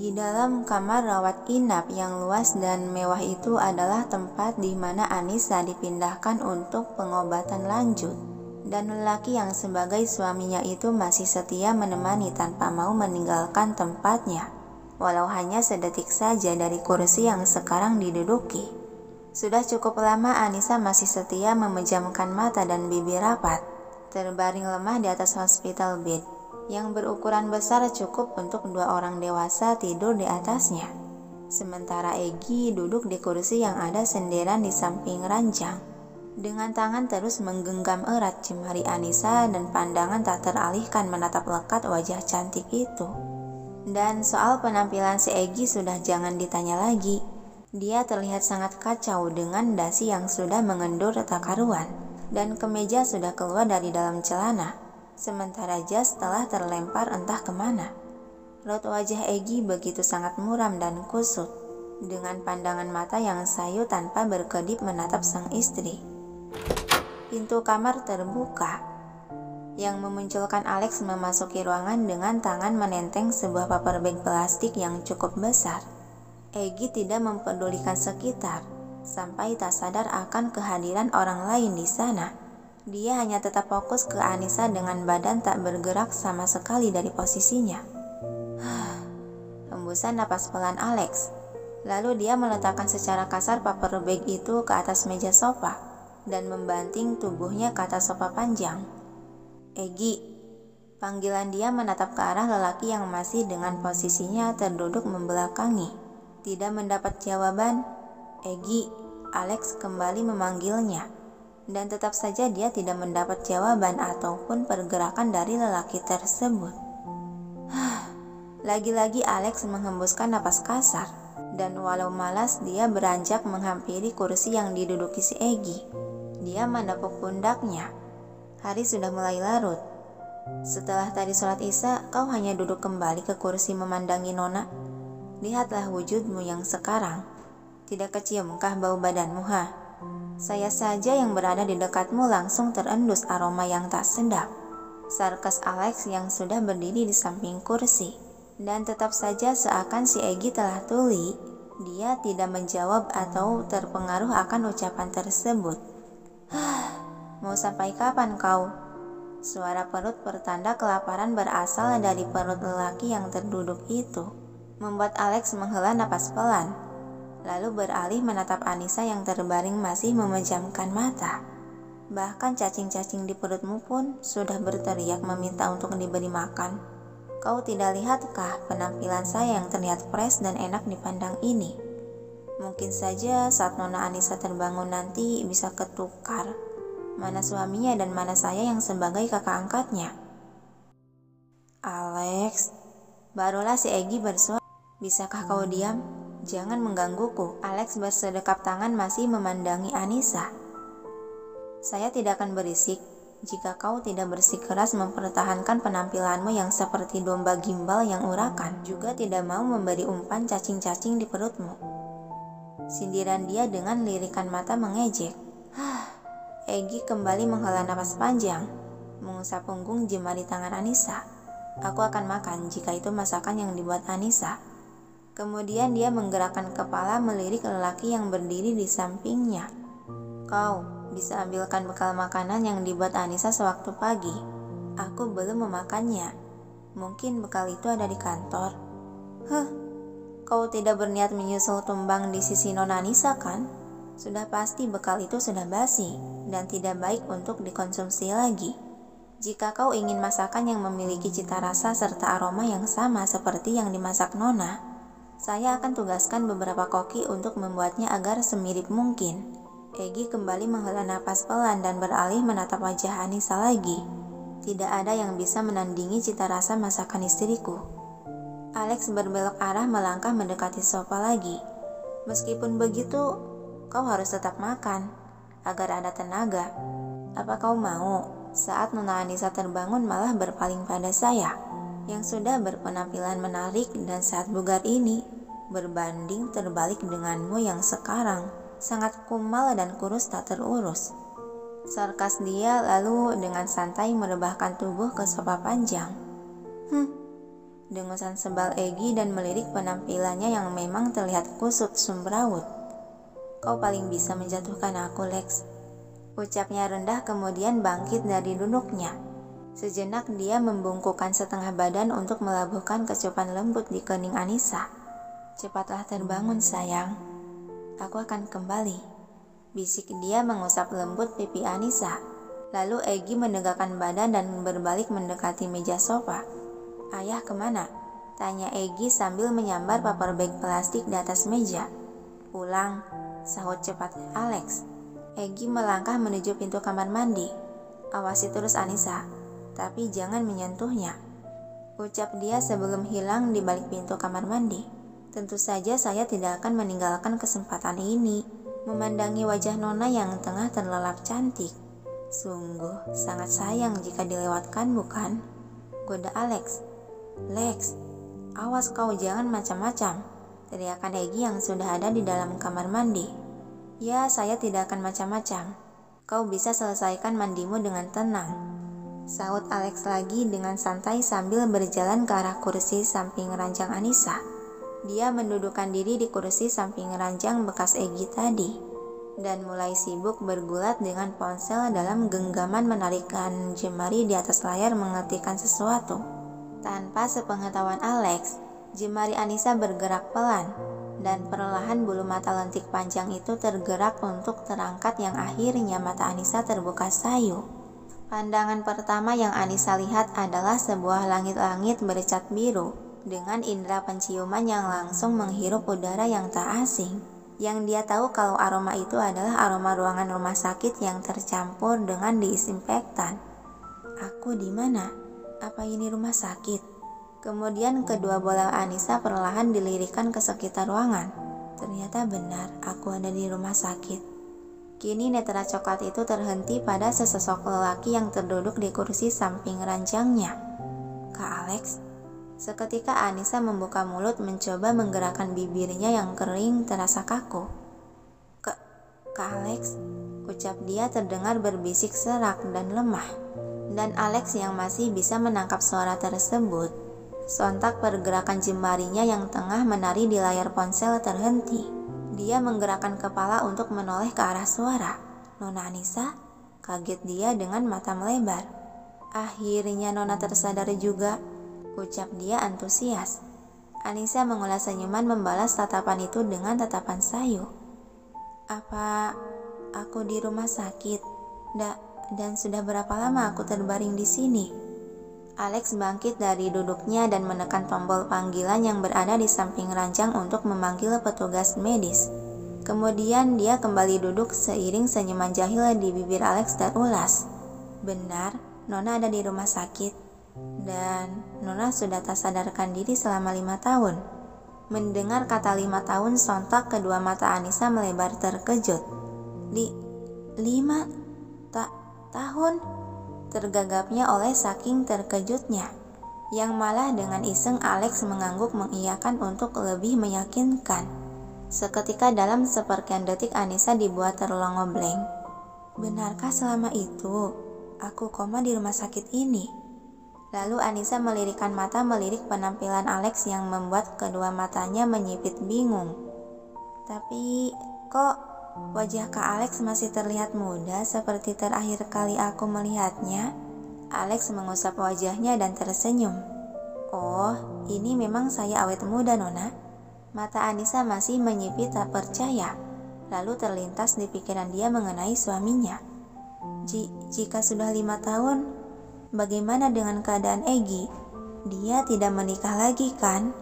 Di dalam kamar rawat inap yang luas dan mewah itu adalah tempat di mana Anissa dipindahkan untuk pengobatan lanjut. Dan lelaki yang sebagai suaminya itu masih setia menemani tanpa mau meninggalkan tempatnya, walau hanya sedetik saja dari kursi yang sekarang diduduki. Sudah cukup lama Anissa masih setia memejamkan mata dan bibir rapat, terbaring lemah di atas hospital bed yang berukuran besar cukup untuk 2 orang dewasa tidur di atasnya. Sementara Egy duduk di kursi yang ada senderan di samping ranjang, dengan tangan terus menggenggam erat jemari Anissa dan pandangan tak teralihkan menatap lekat wajah cantik itu. Dan soal penampilan si Egy sudah jangan ditanya lagi. Dia terlihat sangat kacau dengan dasi yang sudah mengendur tak karuan, dan kemeja sudah keluar dari dalam celana, sementara jas telah terlempar entah kemana. Raut wajah Egy begitu sangat muram dan kusut, dengan pandangan mata yang sayu tanpa berkedip menatap sang istri. Pintu kamar terbuka, yang memunculkan Alex memasuki ruangan dengan tangan menenteng sebuah paper bag plastik yang cukup besar. Egy tidak mempedulikan sekitar, sampai tak sadar akan kehadiran orang lain di sana. Dia hanya tetap fokus ke Anissa dengan badan tak bergerak sama sekali dari posisinya. Hembusan napas pelan Alex. Lalu dia meletakkan secara kasar paper bag itu ke atas meja sofa dan membanting tubuhnya ke atas sofa panjang. Egy, panggilan dia menatap ke arah lelaki yang masih dengan posisinya terduduk membelakangi. Tidak mendapat jawaban, Egy, Alex kembali memanggilnya. Dan tetap saja dia tidak mendapat jawaban ataupun pergerakan dari lelaki tersebut. Lagi-lagi Alex menghembuskan napas kasar, dan walau malas dia beranjak menghampiri kursi yang diduduki si Egy. Dia menepuk pundaknya. Hari sudah mulai larut. Setelah tadi sholat isya, kau hanya duduk kembali ke kursi memandangi Nona. Lihatlah wujudmu yang sekarang. Tidak keciumkah bau badanmu, ha? Saya saja yang berada di dekatmu langsung terendus aroma yang tak sedap. Sarkas Alex yang sudah berdiri di samping kursi. Dan tetap saja seakan si Egy telah tuli, dia tidak menjawab atau terpengaruh akan ucapan tersebut. Mau sampai kapan kau? Suara perut pertanda kelaparan berasal dari perut lelaki yang terduduk itu, membuat Alex menghela napas pelan, lalu beralih menatap Anissa yang terbaring masih memejamkan mata. Bahkan cacing-cacing di perutmu pun sudah berteriak meminta untuk diberi makan. Kau tidak lihatkah penampilan saya yang terlihat fresh dan enak dipandang ini? Mungkin saja saat Nona Anissa terbangun nanti bisa ketukar. Mana suaminya dan mana saya yang sebagai kakak angkatnya. Alex, barulah si Egy bersuara. Bisakah kau diam? Jangan menggangguku. Alex bersedekap tangan masih memandangi Anissa. Saya tidak akan berisik jika kau tidak bersikeras mempertahankan penampilanmu yang seperti domba gimbal yang urakan, juga tidak mau memberi umpan cacing-cacing di perutmu. Sindiran dia dengan lirikan mata mengejek. Egy kembali menghela napas panjang, mengusap punggung jemari tangan Anissa. Aku akan makan jika itu masakan yang dibuat Anissa. Kemudian dia menggerakkan kepala melirik lelaki yang berdiri di sampingnya. Kau bisa ambilkan bekal makanan yang dibuat Anissa sewaktu pagi. Aku belum memakannya. Mungkin bekal itu ada di kantor. Kau tidak berniat menyusul tumbang di sisi Nona Anissa kan? Sudah pasti bekal itu sudah basi dan tidak baik untuk dikonsumsi lagi. Jika kau ingin masakan yang memiliki cita rasa serta aroma yang sama seperti yang dimasak Nona, saya akan tugaskan beberapa koki untuk membuatnya agar semirip mungkin. Egy kembali menghela napas pelan dan beralih menatap wajah Anissa lagi. Tidak ada yang bisa menandingi cita rasa masakan istriku. Alex berbelok arah melangkah mendekati sofa lagi. Meskipun begitu, kau harus tetap makan, agar ada tenaga. Apa kau mau saat Nona Anissa terbangun malah berpaling pada saya, yang sudah berpenampilan menarik dan saat bugar ini, berbanding terbalik denganmu yang sekarang sangat kumal dan kurus tak terurus. Sarkas dia lalu dengan santai merebahkan tubuh ke sofa panjang. dengusan sebal Egy dan melirik penampilannya yang memang terlihat kusut semrawut. "Kau paling bisa menjatuhkan aku, Lex," ucapnya rendah kemudian bangkit dari duduknya. Sejenak dia membungkukkan setengah badan untuk melabuhkan kecupan lembut di kening Anissa. "Cepatlah terbangun sayang, aku akan kembali," bisik dia mengusap lembut pipi Anissa. Lalu Egy menegakkan badan dan berbalik mendekati meja sofa. "Ayah kemana?" tanya Egy sambil menyambar paper bag plastik di atas meja. "Pulang," sahut cepat Alex. Egy melangkah menuju pintu kamar mandi. "Awasi terus Anissa, tapi jangan menyentuhnya," ucap dia sebelum hilang di balik pintu kamar mandi. "Tentu saja saya tidak akan meninggalkan kesempatan ini." Memandangi wajah Nona yang tengah terlelap cantik. "Sungguh sangat sayang jika dilewatkan, bukan?" goda Alex. "Lex, awas kau jangan macam-macam," teriakan Egy yang sudah ada di dalam kamar mandi. "Ya, saya tidak akan macam-macam. Kau bisa selesaikan mandimu dengan tenang," sahut Alex lagi dengan santai sambil berjalan ke arah kursi samping ranjang Anissa. Dia mendudukkan diri di kursi samping ranjang bekas Egy tadi dan mulai sibuk bergulat dengan ponsel dalam genggaman menarikkan jemari di atas layar mengetikkan sesuatu. Tanpa sepengetahuan Alex, jemari Anissa bergerak pelan dan perlahan bulu mata lentik panjang itu tergerak untuk terangkat yang akhirnya mata Anissa terbuka sayu. Pandangan pertama yang Anissa lihat adalah sebuah langit-langit bercat biru dengan indera penciuman yang langsung menghirup udara yang tak asing. Yang dia tahu kalau aroma itu adalah aroma ruangan rumah sakit yang tercampur dengan disinfektan. "Aku di mana? Apa ini rumah sakit?" Kemudian kedua bola Anissa perlahan dilirikan ke sekitar ruangan. Ternyata benar, aku ada di rumah sakit. Kini netra coklat itu terhenti pada sesosok lelaki yang terduduk di kursi samping ranjangnya. "Kak Alex?" Seketika Anissa membuka mulut mencoba menggerakkan bibirnya yang kering terasa kaku. Kak Alex," ucap dia terdengar berbisik serak dan lemah. Dan Alex yang masih bisa menangkap suara tersebut, sontak pergerakan jemarinya yang tengah menari di layar ponsel terhenti. Dia menggerakkan kepala untuk menoleh ke arah suara. "Nona Anissa?" kaget dia dengan mata melebar. "Akhirnya Nona tersadar juga," ucap dia antusias. Anissa mengulas senyuman membalas tatapan itu dengan tatapan sayu. "Apa aku di rumah sakit? Dan sudah berapa lama aku terbaring di sini?" Alex bangkit dari duduknya dan menekan tombol panggilan yang berada di samping ranjang untuk memanggil petugas medis. Kemudian dia kembali duduk seiring senyuman jahil di bibir Alex terulas. "Benar, Nona ada di rumah sakit. Dan Nona sudah tak sadarkan diri selama 5 tahun. Mendengar kata 5 tahun, sontak kedua mata Anissa melebar terkejut. 5 tahun? Tergagapnya oleh saking terkejutnya. Yang malah dengan iseng Alex mengangguk mengiyakan untuk lebih meyakinkan. Seketika dalam sepersekian detik Anissa dibuat terlongo blank. "Benarkah selama itu aku koma di rumah sakit ini?" Lalu Anissa melirikkan mata melirik penampilan Alex yang membuat kedua matanya menyipit bingung. "Tapi kok wajah Kak Alex masih terlihat muda seperti terakhir kali aku melihatnya?" Alex mengusap wajahnya dan tersenyum. "Oh, ini memang saya awet muda, Nona." Mata Anissa masih menyipit tak percaya. Lalu terlintas di pikiran dia mengenai suaminya. Jika sudah 5 tahun, bagaimana dengan keadaan Egy? Dia tidak menikah lagi kan?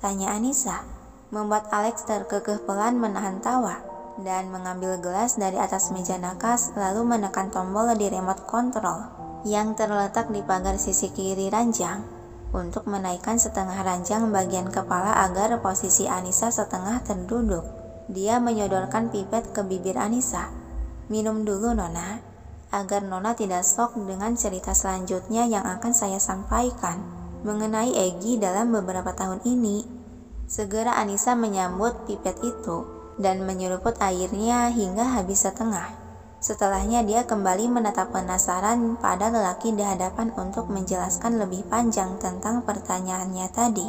Tanya Anissa, membuat Alex terkekeh pelan menahan tawa dan mengambil gelas dari atas meja nakas lalu menekan tombol di remote control yang terletak di pagar sisi kiri ranjang untuk menaikkan setengah ranjang bagian kepala agar posisi Anissa setengah terduduk. Dia menyodorkan pipet ke bibir Anissa. "Minum dulu, Nona, agar Nona tidak shock dengan cerita selanjutnya yang akan saya sampaikan mengenai Egy dalam beberapa tahun ini." Segera Anissa menyambut pipet itu dan menyeruput airnya hingga habis setengah. Setelahnya dia kembali menatap penasaran pada lelaki di hadapan untuk menjelaskan lebih panjang tentang pertanyaannya tadi.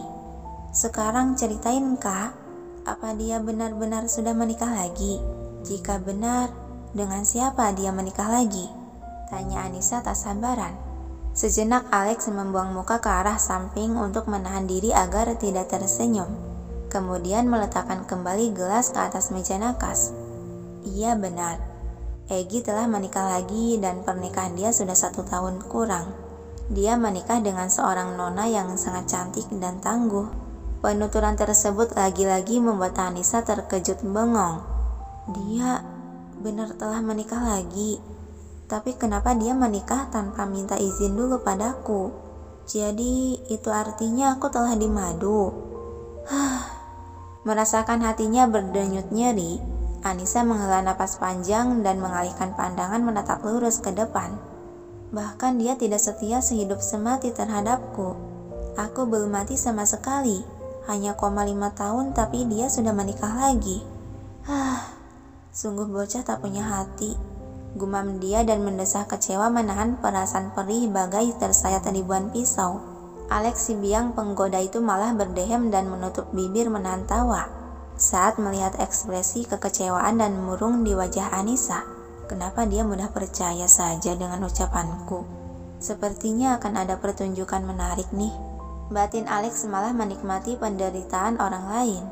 Sekarang ceritain Kak, apa dia benar-benar sudah menikah lagi? Jika benar, dengan siapa dia menikah lagi? Tanya Anissa tak sabaran. Sejenak Alex membuang muka ke arah samping untuk menahan diri agar tidak tersenyum. Kemudian meletakkan kembali gelas ke atas meja nakas. Iya benar. Egy telah menikah lagi dan pernikahan dia sudah 1 tahun kurang. Dia menikah dengan seorang nona yang sangat cantik dan tangguh. Penuturan tersebut lagi-lagi membuat Anissa terkejut bengong. Dia benar telah menikah lagi. Tapi kenapa dia menikah tanpa minta izin dulu padaku? Jadi itu artinya aku telah dimadu. Merasakan hatinya berdenyut nyeri, Anissa menghela napas panjang dan mengalihkan pandangan menatap lurus ke depan. Bahkan dia tidak setia sehidup semati terhadapku. Aku belum mati sama sekali. Hanya 5 tahun tapi dia sudah menikah lagi. Sungguh bocah tak punya hati. Gumam dia dan mendesah kecewa menahan perasaan perih bagai tersayat ribuan pisau. Alex si biang penggoda itu malah berdehem dan menutup bibir menahan tawa saat melihat ekspresi kekecewaan dan murung di wajah Anissa. Kenapa dia mudah percaya saja dengan ucapanku? Sepertinya akan ada pertunjukan menarik nih. Batin Alex malah menikmati penderitaan orang lain.